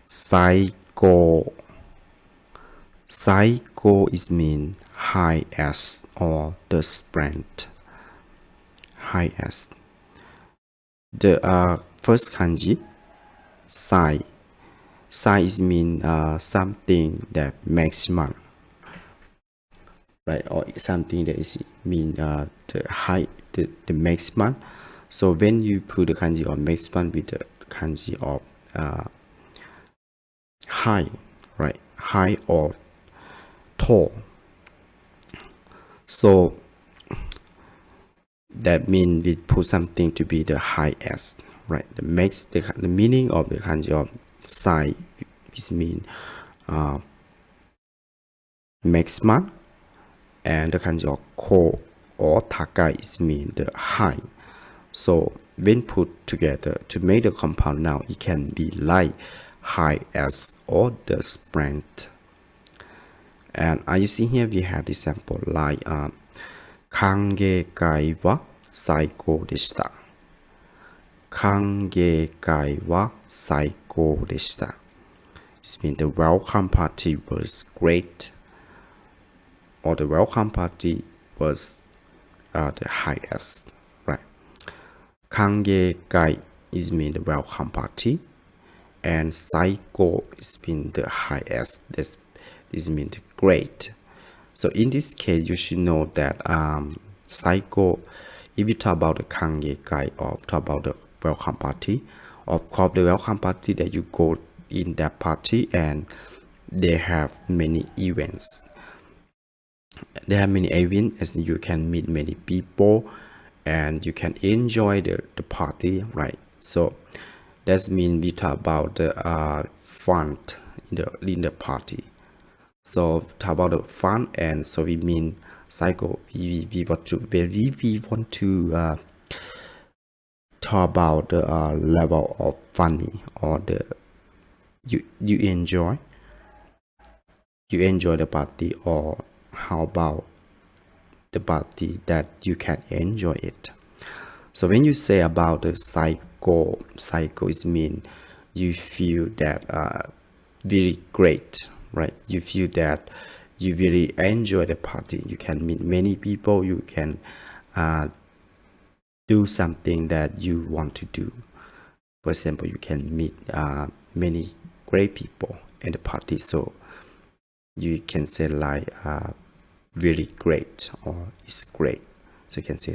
Psycho. Psycho is mean highest or the strength. Highest. The first kanji, sai. Sai is mean something that maximum, right? Or something that is mean the high, the maximum. So when you put the kanji of maximum with the kanji of high, right? High or tall. So that means we put something to be the highest, right? The meaning of the kanji of sai is mean maximum, and the kanji of ko or takai is mean the high. So when put together to make the compound noun, it can be like highest or the strength. And as you see here, we have the sample like 歓迎会は最高でした。歓迎会は最高でした。It means the welcome party was great, or the welcome party was the highest, right? 歓迎会 is mean the welcome party, and 最高 is mean the highest. This means great. So in this case, you should know that psycho, if you talk about the kange kai or talk about the welcome party, of course the welcome party that you go in that party and they have many events. There are many events and you can meet many people and you can enjoy the party, right? So that means we talk about the fun in the party. So talk about the fun, and so we mean psycho. We want to talk about the level of funny or the you enjoy the party, or how about the party that you can enjoy it. So when you say about the psycho is mean you feel that very great, right? You feel that you really enjoy the party. You can meet many people. You can do something that you want to do. For example, you can meet many great people in the party. So you can say like really great or it's great. So you can say